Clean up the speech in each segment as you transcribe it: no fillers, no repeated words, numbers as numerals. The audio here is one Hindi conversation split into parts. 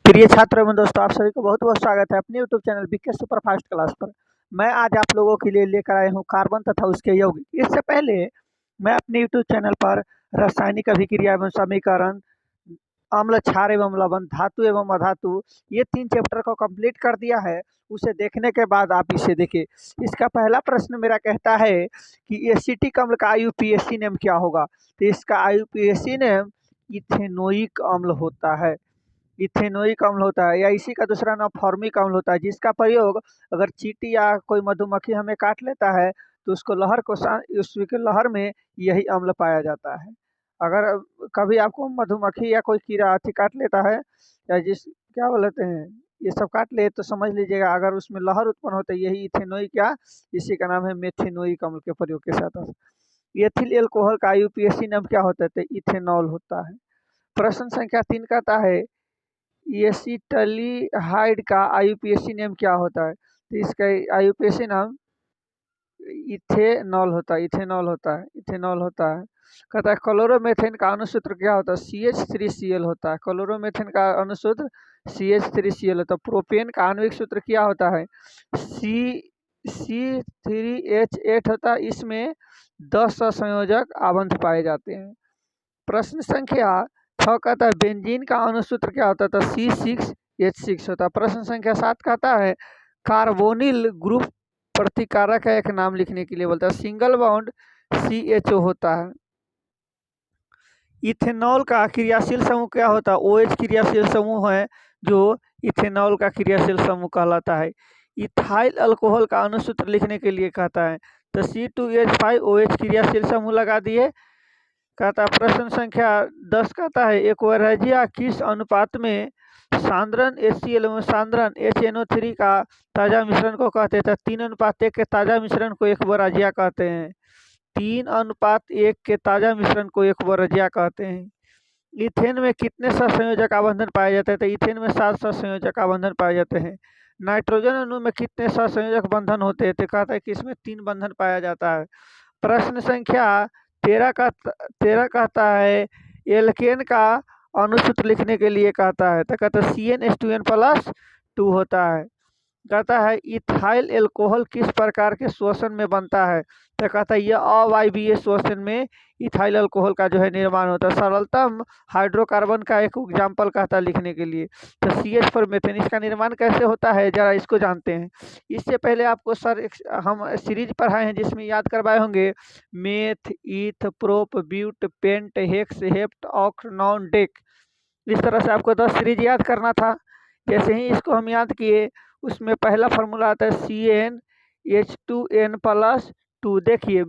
प्रिय छात्र एवं दोस्तों, आप सभी को बहुत बहुत स्वागत है अपने YouTube channel BK super fast class पर। मैं आज आप लोगों के लिए लेकर आया हूं कार्बन तथा उसके यौगिक। इससे पहले मैं अपने यूट्यूब चैनल पर रासायनिक अभिक्रिया एवं समीकरण, अम्ल क्षार एवं लवण, धातु एवं अधातु, ये 3 चैप्टर को कंप्लीट कर दिया है। उसे देखने के बाद आप इसे देखिए। इसका पहला प्रश्न मेरा कहता है कि एसिटिक अम्ल का आईयूपीएसी नेम क्या होगा। तो इसका आईयूपीएसी नेम इथेनोइक अम्ल होता है। इथेनोइक अम्ल होता है या इसी का दूसरा नाम फॉर्मिक अम्ल होता है, जिसका प्रयोग अगर चींटी या कोई मधुमक्खी हमें काट लेता है तो उसको लहर को उसके लहर में यही अम्ल पाया जाता है। अगर कभी आपको मधुमक्खी या कोई कीड़ा हाथी काट लेता है या क्या बोलते हैं, ये सब काट ले तो समझ लीजिएगा अगर उसमें लहर उत्पन्न होता है यही इथेनोइक या इसी का नाम है मेथेनोइक अम्ल के प्रयोग के साथ। एथिल एल्कोहल का आईयूपीएसी नाम क्या होता है? तो इथेनॉल होता है। प्रश्न संख्या 3 कहता है एसिटल्डिहाइड का आईयूपीएसी नेम क्या होता है? तो इसका आईयूपीएसी नाम इथेनॉल होता है। इथेनॉल होता है। कहता है क्लोरोमेथेन का अणुसूत्र क्या होता है? CH3Cl होता है। क्लोरोमेथेन का अणुसूत्र CH3Cl होता है। प्रोपेन का आणविक सूत्र क्या होता है? C3H8 होता है। इसमें 10 संयोजक आबंध पाए जाते हैं। प्रश्न संख्या 6 कहता है बेंजीन का अणुसूत्र क्या होता है? C6H6 होता है। प्रश्न संख्या 7 कहता है कार्बोनिल ग्रुप प्रतिकारक का एक नाम लिखने के लिए बोलता है। सिंगल बॉन्ड CHO होता है। इथेनॉल का क्रियाशील समूह क्या होता है? OH क्रियाशील समूह है जो इथेनॉल का क्रियाशील समूह कहलाता है। इथाइल अल्कोहल का अणुसूत्र लिखने के लिए कहता है तो C2H5OH क्रियाशील समूह लगा दिए। कहता है प्रश्न संख्या 10 कहता है एक्वरेजिया किस अनुपात में सांद्रण HCl एवं सांद्रण HNO3 का ताजा मिश्रण को कहते हैं? 3:1 के ताजा मिश्रण को एक्वरेजिया कहते हैं। 3:1 के ताजा मिश्रण को एक्वरेजिया कहते हैं। इथेन में कितने सहसंयोजक आबंधन पाए जाते हैं? तो इथेन में 7 सहसंयोजक आबंधन पाए जाते हैं। नाइट्रोजन अणु में कितने सहसंयोजक बंधन होते हैं? तो कहता है कि इसमें 3 बंधन पाया जाता है। प्रश्न संख्या 13 कहता है एल्केन का अणुसूत्र लिखने के लिए कहता है तो कहता है CnH2n+2 होता है। कहता है इथाइल एल्कोहल किस प्रकार के श्वसन में बनता है? तो कहता है यह अवायवीय श्वसन में इथाइल अल्कोहल का जो है निर्माण होता है। सरलतम हाइड्रोकार्बन का एक एग्जाम्पल कहता है लिखने के लिए तो CH4 मेथेन। इसका निर्माण कैसे होता है जरा इसको जानते हैं। इससे पहले आपको हम सीरीज पढ़ाए हैं जिसमें याद करवाए होंगे meth, eth, prop, but, pent, hex, hept, oct, non, dec. इस तरह से आपको 10 सीरीज याद करना था। जैसे ही इसको हम याद किए उसमें पहला फार्मूला आता है CnH2n+2। देखिए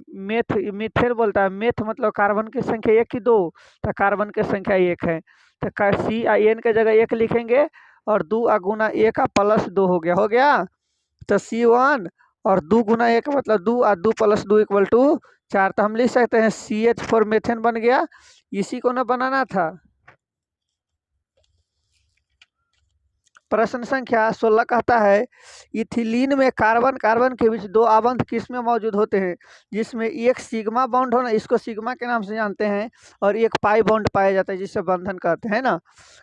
मिथेन बोलता है, मेथ मतलब कार्बन की संख्या 1 की 2, तो कार्बन की संख्या 1 है तो CN के जगह 1 लिखेंगे और 2 गुना 1 +2 हो गया तो C1 और 2 गुना 1 मतलब 2 और 2 + 2 = 4। तो हम लिख सकते हैं CH4 मेथेन बन गया। इसी को ना बनाना था। प्रश्न संख्या 16 कहता है इथिलीन में कार्बन कार्बन के बीच 2 आबंध किस में मौजूद होते हैं? जिसमें एक सिग्मा बॉन्ड होना, इसको सिग्मा के नाम से जानते हैं, और एक पाई बॉन्ड पाया जाता है जिसे बंधन कहते हैं ना।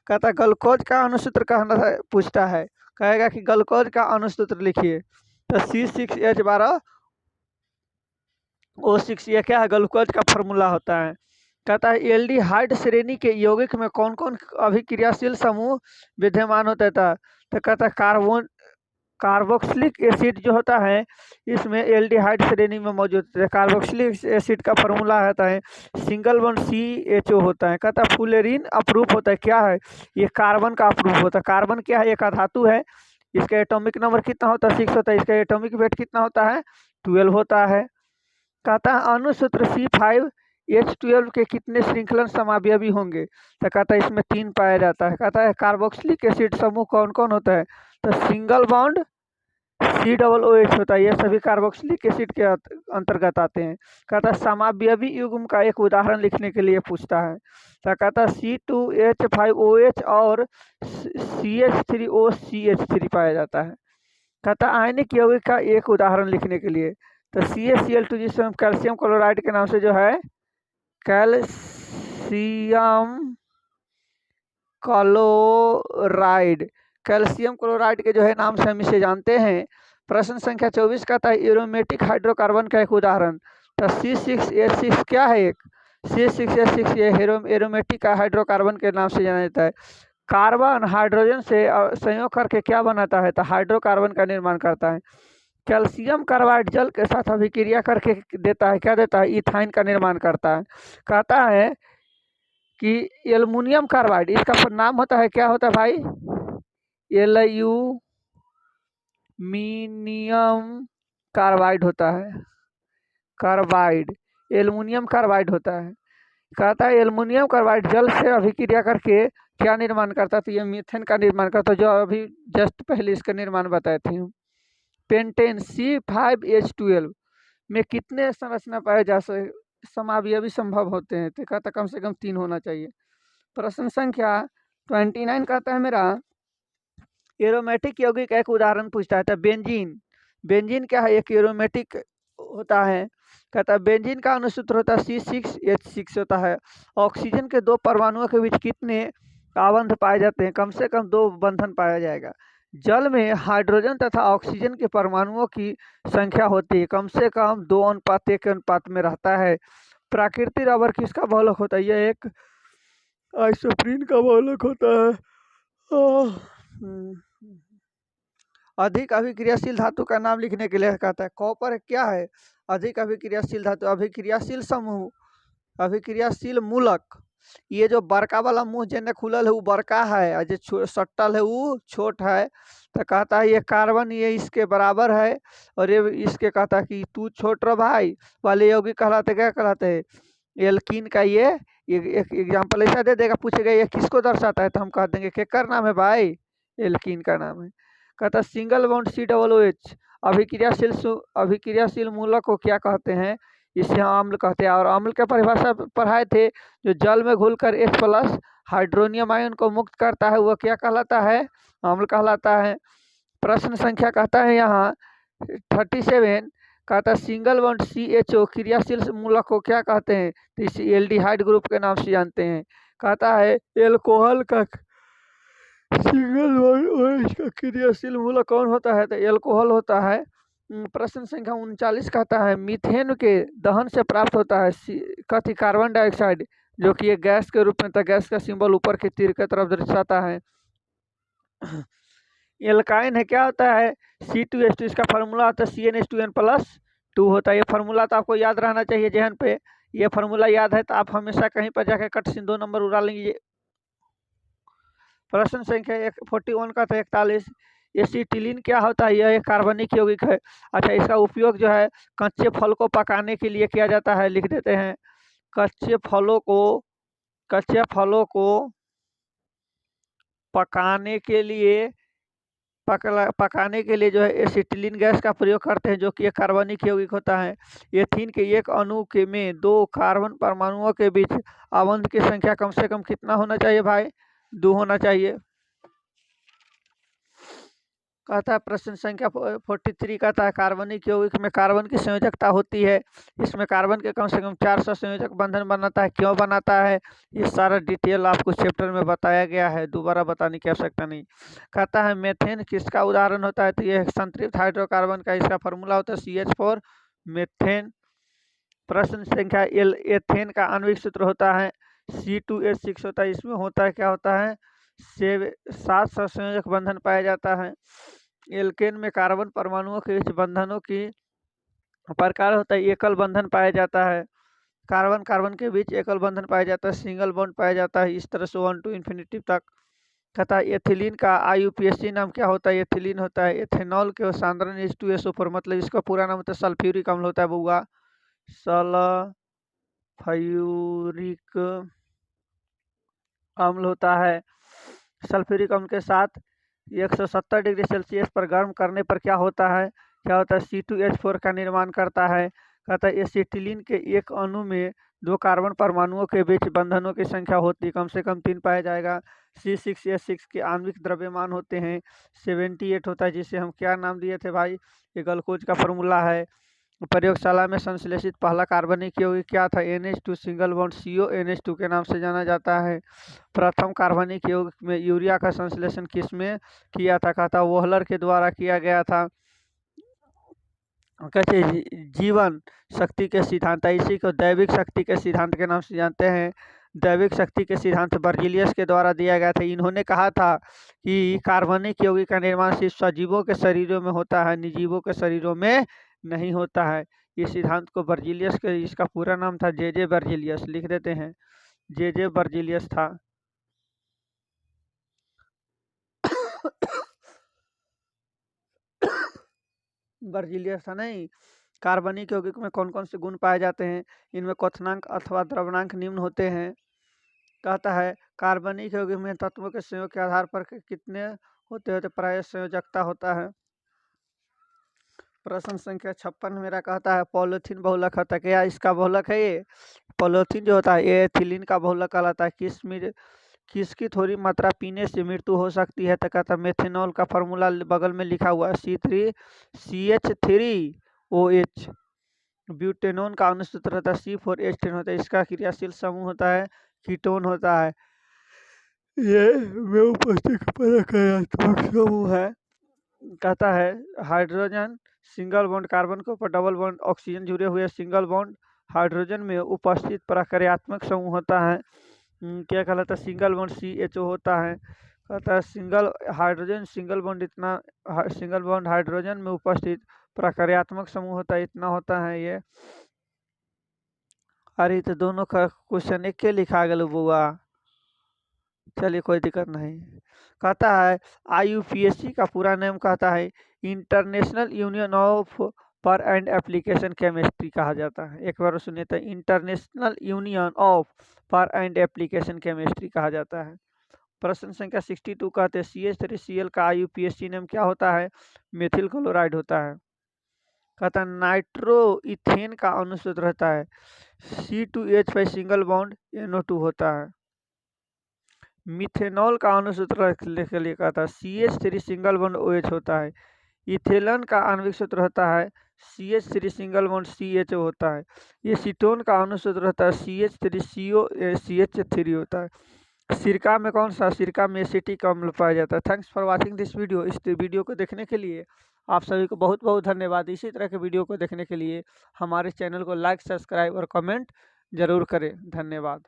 कहता है ग्लूकोज का अणुसूत्र कहना पूछता है, कहेगा कि ग्लूकोज का अणुसूत्र लिखिए तो C6H12O6। ये क्या है? ग्लूकोज का फॉर्मूला होता है। कहता है एल्डिहाइड श्रेणी के यौगिक में कौन कौन अभिक्रियाशील समूह विद्यमान होता था? तो कहता है कार्बोक्सिलिक एसिड जो होता है इसमें एल्डिहाइड श्रेणी में मौजूद होता है। कार्बोक्सिलिक एसिड का फॉर्मूला आता है सिंगल बॉन्ड CHO होता है। कहता है फुलेरिन अप्रूफ होता है, क्या है? ये कार्बन का अप्रूफ होता है। कार्बन क्या है? एक धातु है। इसका एटॉमिक नंबर कितना होता है? 6 होता है। इसका एटॉमिक वेट कितना होता है? 12 होता है। कहता है अणुसूत्र C5H12 के कितने श्रृंखलन समावयवी होंगे? तो कहता है इसमें 3 पाया जाता है। कहता है कार्बोक्सिलिक एसिड समूह कौन कौन होता है? तो सिंगल बॉन्ड COOH होता है। ये सभी कार्बोक्सिलिक एसिड के अंतर्गत आते हैं। कहता है समावयवी युग्म का एक उदाहरण लिखने के लिए पूछता है तो कहता है C2H5OH और CH3OCH3 पाया जाता है। कहता है आयनिक यौगिक का एक उदाहरण लिखने के लिए तो CaCl2 जिसे हम कैल्शियम क्लोराइड के नाम से जो है कैल्शियम क्लोराइड, कैल्शियम क्लोराइड के जो है नाम से हम इसे जानते हैं। प्रश्न संख्या 24 कहता है एरोमेटिक हाइड्रोकार्बन का एक उदाहरण। तो C6H6 क्या है? एक C6H6 ये एरोमेटिक हाइड्रोकार्बन के नाम से जाना जाता है। कार्बन हाइड्रोजन से संयोग करके क्या बनाता है? तो हाइड्रोकार्बन का निर्माण करता है। कैल्शियम कार्बाइड जल के साथ अभिक्रिया करके देता है, क्या देता है? इथाइन का निर्माण करता है। कहता है कि एल्युमिनियम कार्बाइड, इसका नाम होता है, क्या होता है भाई? एल्यूमिनियम कार्बाइड होता है। कार्बाइड एल्युमिनियम कार्बाइड होता है। कहता है एल्युमिनियम कार्बाइड जल से अभिक्रिया करके क्या निर्माण करता है? तो ये मीथेन का निर्माण करता है, जो अभी जस्ट पहले इसका निर्माण बताए थे हम। पेंटेन C5H12 में कितने संरचना पाए जा समावयवी संभव होते हैं? तो कहता कम से कम 3 होना चाहिए। प्रश्न संख्या 29 कहता है मेरा एरोमेटिक यौगिक का एक उदाहरण पूछता है। तो बेंजीन, बेंजीन क्या है? एक एरोमेटिक होता है। कहता है बेंजीन का अनुसूत्र होता है C6H6 होता है। ऑक्सीजन के 2 परमाणुओं के बीच कितने आबंध पाए जाते हैं? कम से कम 2 बंधन पाया जाएगा। जल में हाइड्रोजन तथा ऑक्सीजन के परमाणुओं की संख्या होती है, कम से कम 2:1 के अनुपात में रहता है। प्राकृतिक रबर किसका बहुलक होता है? यह एक आइसोप्रीन का बहुलक होता है। अधिक अभिक्रियाशील धातु का नाम लिखने के लिए कहता है। कॉपर क्या है? अधिक अभिक्रियाशील धातु, अभिक्रियाशील समूह, अभिक्रियाशील मूलक। ये जो बड़का वाला मुंह जेने खुलल है वो बड़का है, और जो सट्टल है वो छोट है। तो कहता है ये कार्बन ये इसके बराबर है, और ये इसके कहता है कि तू छोट रह भाई वाले यौगिक कहलाते, क्या कहलाते हैं? एल्कीन का ये एक एग्जाम्पल ऐसा दे देगा, पूछेगा ये किसको दर्शाता है? तो हम कह देंगे केकर नाम है भाई? एल्कीन का नाम है। कहता सिंगल बॉन्ड COOH अभिक्रियाशील मूलक को क्या कहते हैं? इसे अम्ल कहते हैं। और अम्ल के परिभाषा पढ़ाए थे, जो जल में घुलकर H+ हाइड्रोनियम आयन को मुक्त करता है, वह क्या कहलाता है? अम्ल कहलाता है। प्रश्न संख्या कहता है यहाँ 37 कहता है सिंगल बॉन्ड CHO क्रियाशील मूलक को क्या कहते हैं? तो इसे एल्डिहाइड ग्रुप के नाम से जानते हैं। कहता है एल्कोहल का सिंगल बॉन्ड OH का क्रियाशील मूलक कौन होता है? तो एल्कोहल होता है। प्रश्न संख्या 39 कहता है मीथेन के दहन से प्राप्त होता है कथी? कार्बन डाइऑक्साइड, जो कि एक गैस के रूप में था। गैस का सिंबल ऊपर की तीर की तरफ दर्शाता है। एल्काइन है, क्या होता है? C2H2, इसका फार्मूला होता है CnH2n+2 होता है। ये फार्मूला तो आपको याद रहना चाहिए जहन पे। ये फार्मूला याद है तो आप हमेशा कहीं पर जाकर कट से 2 नंबर उड़ा लेंगे। प्रश्न संख्या 41 का था 41 एसिटिलीन क्या होता है? यह एक कार्बनिक यौगिक है। अच्छा, इसका उपयोग जो है कच्चे फल को पकाने के लिए किया जाता है। लिख देते हैं कच्चे फलों को पकाने के लिए जो है एसिटिलीन गैस का प्रयोग करते हैं, जो कि एक कार्बनिक यौगिक होता है। एथीन के एक अणु के में 2 कार्बन परमाणुओं के बीच आबंध की संख्या कम से कम कितना होना चाहिए भाई? 2 होना चाहिए। कहता है प्रश्न संख्या 43 कहता है कार्बनिक यौगिक में कार्बन की संयोजकता होती है। इसमें कार्बन के कम से कम 400 संयोजक बंधन बनाता है। क्यों बनाता है? ये सारा डिटेल आपको चैप्टर में बताया गया है, दोबारा बताने की आवश्यकता नहीं। कहता है मेथेन किसका उदाहरण होता है? तो यह संतृप्त हाइड्रोकार्बन का, इसका फॉर्मूला होता है CH4 मेथेन। प्रश्न संख्या एथेन का आणविक सूत्र होता है C2H6 होता है। इसमें होता है, क्या होता है? 700 संयोजक बंधन पाया जाता है। एल्केन में कार्बन परमाणुओं के बीच बंधनों की प्रकार होता है, एकल बंधन पाया जाता है। कार्बन कार्बन के बीच एकल बंधन पाया जाता है, सिंगल बॉन्ड पाया जाता है। इस तरह से 1 to इन्फिनिटी तक। कहता है एथिलीन का IUPAC नाम क्या होता है? एथिलीन होता है एथेनॉल के सांद्रण H2SO4, मतलब इसका पूरा नाम होता है सल्फ्यूरिक अम्ल होता है बउआ, सल्फ्यूरिक अम्ल होता है। सल्फ्यूरिक अम्ल के साथ 170 डिग्री सेल्सियस पर गर्म करने पर क्या होता है? C2H4 का निर्माण करता है। कहता है एसिटिलीन के एक अणु में 2 कार्बन परमाणुओं के बीच बंधनों की संख्या होती है, कम से कम 3 पाया जाएगा। C6H6 के आणविक द्रव्यमान होते हैं 78 होता है, जिसे हम क्या नाम दिए थे भाई? ये ग्लूकोज का फॉर्मूला है। प्रयोगशाला में संश्लेषित पहला कार्बनिक यौगिक क्या था? NH2 single bond CO NH2 के नाम से जाना जाता है। प्रथम कार्बनिक यौगिक में यूरिया का संश्लेषण किस में किया था? कहता वोहलर के द्वारा किया गया था। कहते जीवन शक्ति के सिद्धांत, इसी को दैविक शक्ति के सिद्धांत के नाम से जानते हैं। दैविक शक्ति के सिद्धांत बर्जीलियस के द्वारा दिया गया था। इन्होंने कहा था कि कार्बनिक यौगिक का निर्माण सिर्फ सजीवों के शरीरों में होता है, निर्जीवों के शरीरों में नहीं होता है। इस सिद्धांत को बर्जीलियस के, इसका पूरा नाम था जे बर्जीलियस, लिख देते हैं जे बर्जीलियस था। बर्जीलियस था नहीं। कार्बनिक यौगिक में कौन कौन से गुण पाए जाते हैं? इनमें क्वथनांक अथवा द्रवणांक निम्न होते हैं। कहता है कार्बनिक यौगिक में तत्वों के संयोग के आधार पर कितने होते प्राय संयोजकता होता है। प्रश्न संख्या 56 मेरा कहता है पॉलीथीन बहुलक होता है। क्या इसका बहुलक है? ये पॉलीथीन जो होता है ये एथिलीन का बहुलक कहलाता है। किसकी थोड़ी मात्रा पीने से मृत्यु हो सकती है? तो कहता मेथेनॉल का फॉर्मूला बगल में लिखा हुआ है C3CH3OH। ब्यूटेनॉन का अनुसूत्र होता है C4H10 होता है। इसका क्रियाशील समूह होता है कीटोन होता है। ये में उपस्थित कार्यात्मक समूह है। कहता है हाइड्रोजन सिंगल बॉन्ड कार्बन के ऊपर डबल बॉन्ड ऑक्सीजन जुड़े हुए सिंगल बॉन्ड हाइड्रोजन में उपस्थित प्रक्रियात्मक समूह होता है क्या कहलाता है? सिंगल बॉन्ड CHO होता है। कहता है सिंगल बॉन्ड हाइड्रोजन में उपस्थित प्रक्रियात्मक समूह होता है, इतना होता है ये। अरे तो दोनों का क्वेश्चन एक के लिखा गया बुआ, चलिए कोई दिक्कत नहीं। कहता है IUPAC का पूरा नाम कहता है इंटरनेशनल यूनियन ऑफ पर एंड एप्लीकेशन केमिस्ट्री कहा जाता है। एक बार सुनिए तो इंटरनेशनल यूनियन ऑफ पर एंड एप्लीकेशन केमिस्ट्री कहा जाता है। प्रश्न संख्या 62 कहते हैं CH3Cl का IUPAC नाम क्या होता है? मेथिल क्लोराइड होता है। कहता है नाइट्रो इथेन का अनुसूत्र रहता है C2H5 सिंगल बॉन्ड NO2 होता है। मिथेनॉल का अनुसूत्र के लिए कहता है CH3 सिंगल बॉन्ड OH होता है। इथेलन का आणविक सूत्र होता है CH3 सिंगल बॉन्ड CHO होता है। एसीटोन का अनुसूत्र होता है CH3COCH3 होता है। सिरका में कौन सा? सिरका में एसिटिक अम्ल पाया जाता है। Thanks for watching this video. इस वीडियो को देखने के लिए आप सभी को बहुत बहुत धन्यवाद। इसी तरह के वीडियो को देखने के लिए हमारे चैनल को लाइक, सब्सक्राइब और कमेंट जरूर करें। धन्यवाद।